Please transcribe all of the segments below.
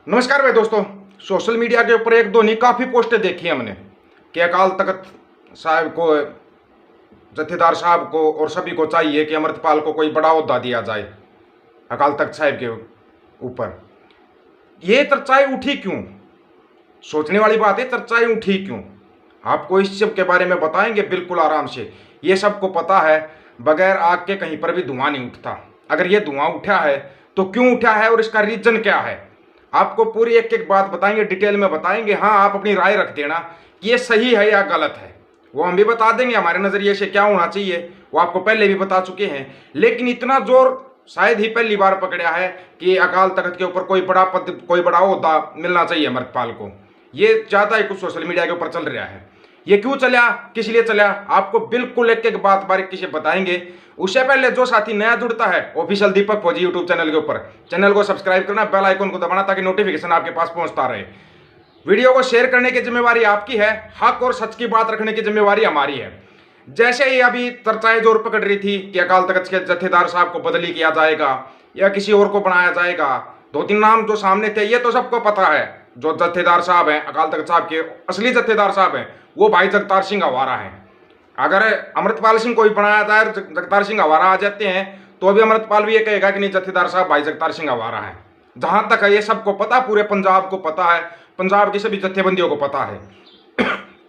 नमस्कार भाई दोस्तों। सोशल मीडिया के ऊपर एक दो नहीं काफ़ी पोस्टें देखी हमने कि अकाल तख्त साहब को, जत्थेदार साहब को और सभी को चाहिए कि अमृतपाल को कोई बड़ा ओहदा दिया जाए अकाल तख्त साहब के ऊपर। ये चर्चाएं उठी क्यों? सोचने वाली बात है, चर्चाएं उठी क्यों? आपको इस सब के बारे में बताएंगे बिल्कुल आराम से। ये सबको पता है, बगैर आग के कहीं पर भी धुआं नहीं उठता। अगर ये धुआं उठा है तो क्यों उठा है और इसका रीजन क्या है, आपको पूरी एक एक बात बताएंगे, डिटेल में बताएंगे। हाँ, आप अपनी राय रख देना कि ये सही है या गलत है, वो हम भी बता देंगे। हमारे नज़रिए से क्या होना चाहिए वो आपको पहले भी बता चुके हैं। लेकिन इतना जोर शायद ही पहली बार पकड़ा है कि अकाल तख्त के ऊपर कोई बड़ा पद, कोई बड़ा ओहदा मिलना चाहिए अमृतपाल को। ये ज़्यादा ही कुछ सोशल मीडिया के ऊपर चल रहा है। ये क्यों चला, किस लिए चला, आपको बिल्कुल एक एक बात बारीकी से बताएंगे। उससे पहले जो साथी नया जुड़ता है ऑफिशियल दीपक फौजी यूट्यूब चैनल के ऊपर, चैनल को सब्सक्राइब करना, बेल आइकन को दबाना ताकि नोटिफिकेशन आपके पास पहुंचता रहे। वीडियो को शेयर करने की जिम्मेवारी आपकी है, हक और सच की बात रखने की जिम्मेवारी हमारी है। जैसे ही अभी चर्चाएं जोर पकड़ रही थी कि अकाल तख्त के जत्थेदार साहब को बदली किया जाएगा या किसी और को बनाया जाएगा, दो तीन नाम जो सामने थे ये तो सबको पता है। जो जत्थेदार साहब हैं, अकाल तख्त साहब के असली जत्थेदार साहब हैं, वो भाई जगतार सिंह हवारा हैं। अगर अमृतपाल सिंह कोई बनाया जाए, जगतार सिंह हवारा आ जाते हैं, तो अभी अमृतपाल भी ये कहेगा कि नहीं, जत्थेदार साहब भाई जगतार सिंह हवारा है। जहां तक है ये सबको पता, पूरे पंजाब को पता है, पंजाब की सभी जत्थेबंदियों को पता है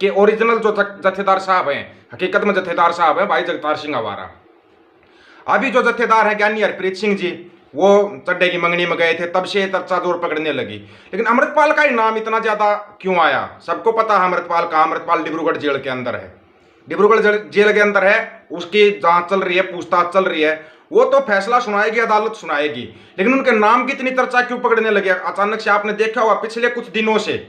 कि ओरिजिनल जो जत्थेदार साहब हैं, हकीकत में जत्थेदार साहब है भाई जगतार सिंह हवारा। अभी जो जत्थेदार है ज्ञानी हरप्रीत सिंह जी, वो चड्डे की मंगनी में गए थे, तब से चर्चा जोर पकड़ने लगी। लेकिन अमृतपाल का ही नाम इतना ज्यादा क्यों आया? सबको पता है अमृतपाल का। अमृतपाल डिब्रूगढ़ जेल के अंदर है, डिब्रूगढ़ जेल के अंदर है, उसकी जांच चल रही है, पूछताछ चल रही है। वो तो फैसला सुनाएगी, अदालत सुनाएगी। लेकिन उनके नाम की इतनी चर्चा क्यों पकड़ने लगे अचानक से? आपने देखा होगा पिछले कुछ दिनों से,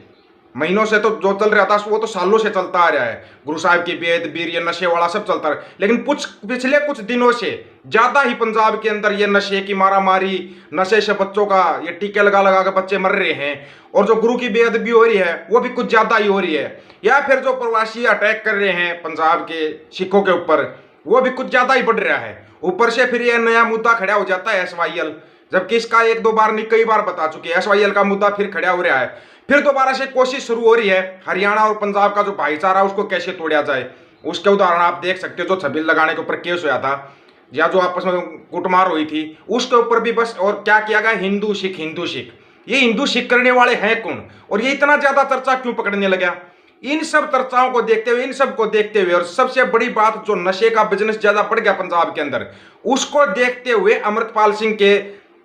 महीनों से तो जो चल रहा था वो तो सालों से चलता आ रहा है। गुरु साहिब की बेद बीर, ये नशे वाला सब चलता रहा। लेकिन पिछले कुछ दिनों से ज्यादा ही पंजाब के अंदर ये नशे की मारामारी, नशे से बच्चों का ये टीके लगा लगा के बच्चे मर रहे हैं, और जो गुरु की बेद भी हो रही है वो भी कुछ ज्यादा ही हो रही है। या फिर जो प्रवासी अटैक कर रहे हैं पंजाब के सिखों के ऊपर, वो भी कुछ ज्यादा ही बढ़ रहा है। ऊपर से फिर यह नया मुद्दा खड़ा हो जाता है SYL, जबकि इसका एक दो बार नहीं कई बार बता चुके हैं। SYL का मुद्दा फिर खड़ा हो रहा है। फिर दोबारा से कोशिश शुरू हो रही है हरियाणा और पंजाब का जो भाईचारा उसको कैसे तोड़ा जाए। उसके उदाहरण आप देख सकते हो, जो छबील लगाने के ऊपर केस हुआ था या जो आपस में कुटमार हुई थी, उसके ऊपर भी बस और क्या किया गया, हिंदू सिख हिंदू सिख। ये हिंदू सिख करने वाले हैं कौन, और ये इतना ज्यादा चर्चा क्यों पकड़ने लगा? इन सब चर्चाओं को देखते हुए, इन सब को देखते हुए, और सबसे बड़ी बात जो नशे का बिजनेस ज्यादा बढ़ गया पंजाब के अंदर, उसको देखते हुए अमृतपाल सिंह के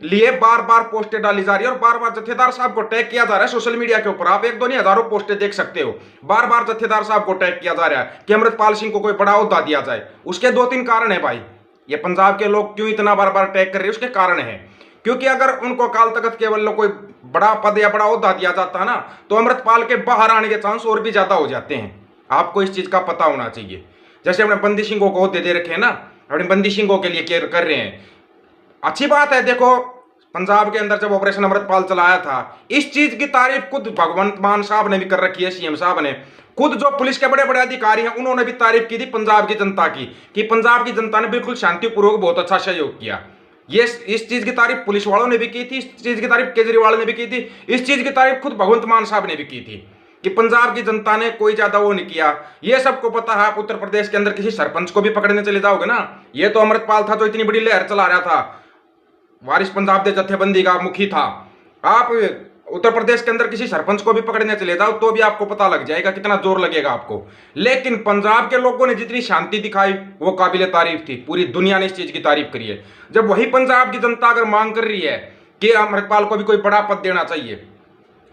लिए बार बार पोस्टें डाली जा रही है और बार बार जत्थेदार साहब को टैग किया जा रहा है सोशल मीडिया के ऊपर। आप एक दो नहीं हजारों पोस्टें देख सकते हो, बार बार जत्थेदार साहब को टैग किया जा रहा है कि अमृतपाल सिंह को कोई बड़ा ओहदा दिया जाए। उसके दो तीन कारण है भाई। ये पंजाब के लोग क्यों इतना बार बार टैग कर रहे हैं, उसके कारण है क्योंकि अगर उनको अकाल तख्त के वल्लों कोई बड़ा पद या बड़ा ओहदा दिया जाता है ना, तो अमृतपाल के बाहर आने के चांस और भी ज्यादा हो जाते हैं। आपको इस चीज का पता होना चाहिए। जैसे अपने बंदी सिंहों को ओहदे दे रखे हैं ना, अपने बंदी सिंहों के लिए केयर कर रहे हैं, अच्छी बात है। देखो पंजाब के अंदर जब ऑपरेशन अमृतपाल चलाया था, इस चीज की तारीफ खुद भगवंत मान साहब ने भी कर रखी है, CM साहब ने। खुद जो पुलिस के बड़े बड़े अधिकारी हैं उन्होंने भी तारीफ की थी पंजाब की जनता की, कि पंजाब की जनता ने बिल्कुल शांतिपूर्वक बहुत अच्छा सहयोग किया। ये इस चीज की तारीफ पुलिस वालों ने भी की थी, इस चीज की तारीफ केजरीवाल ने भी की थी, इस चीज की तारीफ खुद भगवंत मान साहब ने भी की थी कि पंजाब की जनता ने कोई ज्यादा वो नहीं किया। ये सबको पता है। आप उत्तर प्रदेश के अंदर किसी सरपंच को भी पकड़ने चले जाओगे ना, ये तो अमृतपाल था जो इतनी बड़ी लहर चला रहा था, वारिस पंजाब दे जत्थेबंदी का मुखी था। आप उत्तर प्रदेश के अंदर किसी सरपंच को भी पकड़ने चले जाओ तो भी आपको पता लग जाएगा, कितना जोर लगेगा आपको। लेकिन पंजाब के लोगों ने जितनी शांति दिखाई वो काबिले तारीफ थी, पूरी दुनिया ने इस चीज की तारीफ करी है। जब वही पंजाब की जनता अगर मांग कर रही है कि अमृतपाल को भी कोई बड़ा पद देना चाहिए,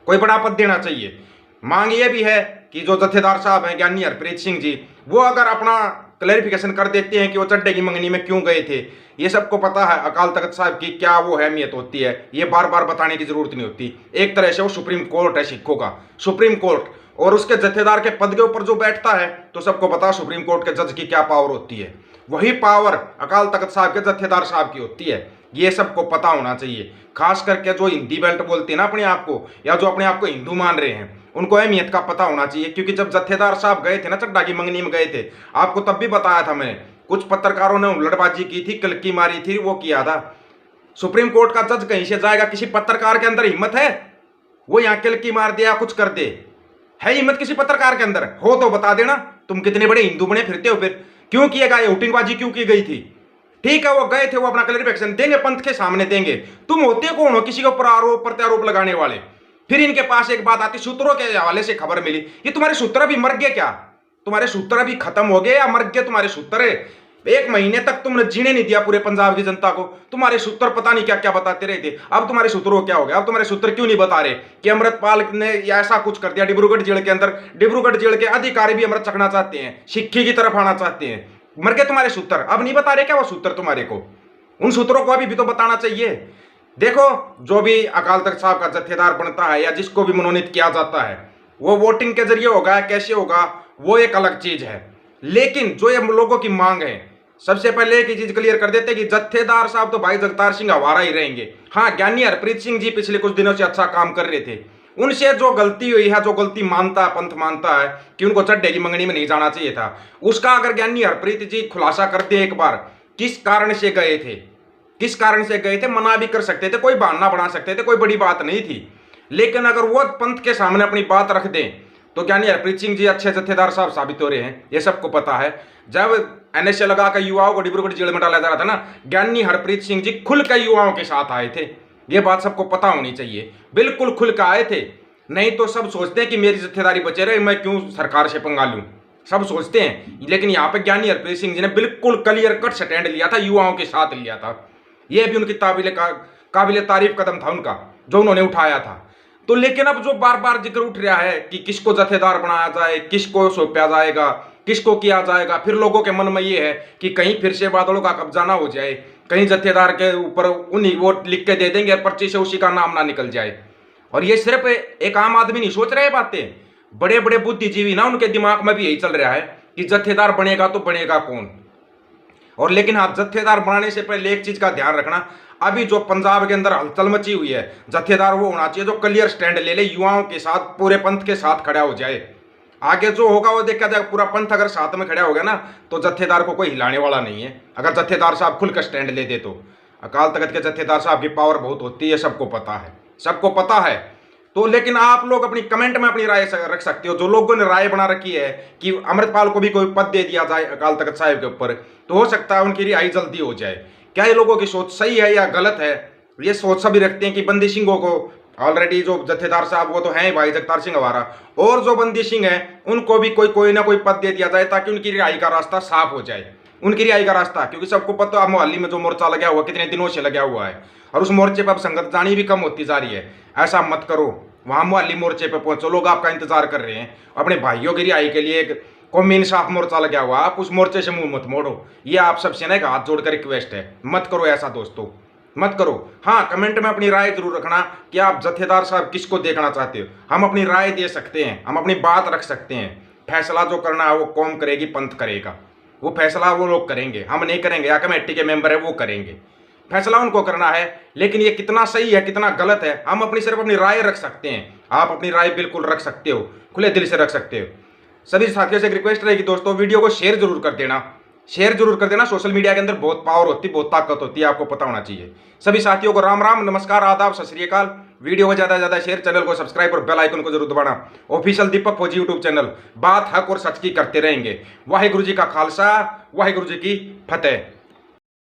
कोई बड़ा पद देना चाहिए, मांग ये भी है कि जो जत्थेदार साहब हैं ज्ञानी हरप्रीत सिंह जी, वो अगर अपना क्लैरिफिकेशन कर देते हैं कि वो चड्डे की मंगनी में क्यों गए थे। ये सबको पता है अकाल तख्त साहब की क्या वो अहमियत होती है, ये बार बार बताने की जरूरत नहीं होती। एक तरह से वो सुप्रीम कोर्ट है सिखों का, सुप्रीम कोर्ट, और उसके जत्थेदार के पद के ऊपर जो बैठता है तो सबको पता है सुप्रीम कोर्ट के जज की क्या पावर होती है। वही पावर अकाल तख्त साहब के जत्थेदार साहब की होती है। ये सबको पता होना चाहिए। खास करके जो हिंदी बेल्ट बोलते हैं ना अपने आप को, या जो अपने आप को हिंदू मान रहे हैं, उनको अहमियत का पता होना चाहिए। क्योंकि जब जत्थेदार साहब गए थे ना चड्डा की मंगनी में गए थे, आपको तब भी बताया था मैंने, कुछ पत्रकारों ने हुल्लड़बाजी की थी, कलकी मारी थी, वो किया था। सुप्रीम कोर्ट का जज कहीं से जाएगा? किसी पत्रकार के अंदर हिम्मत है? वो यहाँ किलकी मार दे या कुछ कर दे। है हिम्मत किसी पत्रकार के अंदर? हो तो बता देना, तुम कितने बड़े हिंदू बने फिरते हो। फिर क्यों किया गया, वोटिंगबाजी क्यों की गई थी? ठीक है वो गए थे, वो अपना क्लैरिफिकेशन देंगे, पंथ के सामने देंगे। तुम होते कौन हो किसी के ऊपर आरोप प्रत्यारोप लगाने वाले? फिर इनके पास एक बात आती, सूत्रों के हवाले से खबर मिली। ये तुम्हारे सूत्र भी मर गए क्या? तुम्हारे सूत्र भी खत्म हो गए या मर गए तुम्हारे सूत्र? 1 महीने तक तुमने जीने नहीं दिया पूरे पंजाब की जनता को। तुम्हारे सूत्र पता नहीं क्या क्या बताते रहे थे। अब तुम्हारे सूत्रों को क्या हो गया? अब तुम्हारे सूत्र क्यों नहीं बता रहे कि अमृतपाल ने ऐसा कुछ कर दिया डिब्रूगढ़ जेल के अंदर? डिब्रूगढ़ जेल के अधिकारी भी अमृत चखना चाहते हैं, सिक्की की तरफ आना चाहते हैं। मर गए तुम्हारे सूत्र, अब नहीं बता रहे क्या वो सूत्र तुम्हारे को? उन सूत्रों को अभी भी तो बताना चाहिए। देखो, जो भी अकाल तख्त साहब का जत्थेदार बनता है या जिसको भी मनोनीत किया जाता है, वो वोटिंग के जरिए होगा, कैसे होगा वो एक अलग चीज है। लेकिन जो ये लोगों की मांग है, सबसे पहले एक ही चीज क्लियर कर देते कि जत्थेदार साहब तो भाई जगतार सिंह हवारा ही रहेंगे। हाँ, ज्ञानी हरप्रीत सिंह जी पिछले कुछ दिनों से अच्छा काम कर रहे थे। उनसे जो गलती हुई है, जो गलती मानता है पंथ मानता है कि उनको चड्डे की मंगनी में नहीं जाना चाहिए था, उसका अगर ज्ञानी हरप्रीत जी खुलासा करते एक बार, किस कारण से गए थे, किस कारण से गए थे, मना भी कर सकते थे, कोई बहाना बना सकते थे, कोई बड़ी बात नहीं थी। लेकिन अगर वो पंथ के सामने अपनी बात रख दें तो ज्ञानी हरप्रीत सिंह जी अच्छे जत्थेदार साहब साबित हो रहे हैं, ये सबको पता है। जब एनएसए लगाकर युवाओं को डिब्रूगढ़ जेल में डाला जा रहा था ना, ज्ञानी हरप्रीत सिंह जी खुलकर युवाओं के साथ आए थे। ये बात सबको पता होनी चाहिए, बिल्कुल खुलकर आए थे। नहीं तो सब सोचते हैं कि मेरी जत्थेदारी बचे रहे, मैं क्यों सरकार से पंगा लूं, सब सोचते हैं। लेकिन यहाँ पे ज्ञानी हरप्रीत सिंह जी ने बिल्कुल क्लियर कट स्टैंड लिया था, युवाओं के साथ लिया था। यह भी उनकी काबिल तारीफ कदम था उनका, जो उन्होंने उठाया था। तो लेकिन अब जो बार बार जिक्र उठ रहा है कि किसको जत्थेदार बनाया जाए, किसको सौंपा जाएगा, किसको किया जाएगा, फिर लोगों के मन में ये है कि कहीं फिर से बादलों का कब्जा ना हो जाए, कहीं जत्थेदार के ऊपर उन्हीं वोट लिख के दे देंगे, पर्ची से उसी का नाम ना निकल जाए। और ये सिर्फ एक आम आदमी नहीं सोच रहे बातें, बड़े बड़े बुद्धिजीवी ना, उनके दिमाग में भी यही चल रहा है कि जत्थेदार बनेगा तो बनेगा कौन। और लेकिन हाँ, जत्थेदार बनाने से पहले एक चीज का ध्यान रखना, अभी जो पंजाब के अंदर हलचल मची हुई है, जत्थेदार वो होना चाहिए जो क्लियर स्टैंड ले ले, युवाओं के साथ, पूरे पंथ के साथ खड़ा हो जाए। आगे जो होगा वो देखा जाएगा। पूरा पंथ अगर साथ में खड़ा होगा ना, तो जत्थेदार को कोई हिलाने वाला नहीं है। अगर जत्थेदार साहब खुलकर स्टैंड ले दे तो अकाल तख्त के जत्थेदार साहब की पावर बहुत होती है, सबको पता है, सबको पता है। तो लेकिन आप लोग अपनी कमेंट में अपनी राय रख सकते हो। जो लोगों ने राय बना रखी है कि अमृतपाल को भी कोई पद दे दिया जाए अकाल तख्त साहिब के ऊपर, तो हो सकता है उनकी रिहाई जल्दी हो जाए। क्या ये लोगों की सोच सही है या गलत है? ये सोच सभी रखते हैं कि बंदी सिंहों को, ऑलरेडी जो जत्थेदार साहब वो तो हैं भाई जगतार सिंह हवारा, और जो बंदी सिंह है उनको भी कोई ना कोई पद दे दिया जाए ताकि उनकी रिहाई का रास्ता साफ हो जाए, उनकी रिहाई का रास्ता। क्योंकि सबको पता है मोहाली में जो मोर्चा लगा हुआ कितने दिनों से लगा हुआ है, और उस मोर्चे पर अब संगत जानी भी कम होती जा रही है। ऐसा मत करो, वहां मोहाली मोर्चे पर पहुंचो, लोग आपका इंतजार कर रहे हैं। अपने भाइयों की रिहाई के लिए एक कौमी इंसाफ मोर्चा लगा हुआ, आप उस मोर्चे से मुंह मत मोड़ो। ये आप सबसे ना एक हाथ जोड़कर रिक्वेस्ट है, मत करो ऐसा दोस्तों, मत करो। हाँ, कमेंट में अपनी राय जरूर रखना कि आप जत्थेदार साहब किसको देखना चाहते हो। हम अपनी राय दे सकते हैं, हम अपनी बात रख सकते हैं। फैसला जो करना है वो कौम करेगी, पंथ करेगा, वो फैसला वो लोग करेंगे, हम नहीं करेंगे। या कमेटी के मेंबर है वो करेंगे, फैसला उनको करना है। लेकिन ये कितना सही है कितना गलत है, हम अपनी सिर्फ अपनी राय रख सकते हैं। आप अपनी राय बिल्कुल रख सकते हो, खुले दिल से रख सकते हो। सभी साथियों से एक रिक्वेस्ट रहेगी दोस्तों, वीडियो को शेयर जरूर कर देना, शेयर जरूर कर देना। सोशल मीडिया के अंदर बहुत पावर होती है, बहुत ताकत होती है, आपको पता होना चाहिए। सभी साथियों को राम राम, नमस्कार, आदाब, सत श्री अकाल। वीडियो को ज्यादा से ज्यादा शेयर, चैनल को सब्सक्राइब और बेल आइकन को जरूर दबाना। ऑफिशियल दीपक फौजी यूट्यूब चैनल, बात हक और सच की करते रहेंगे। वाहिगुरु जी का खालसा, वाहिगुरु जी की फतेह।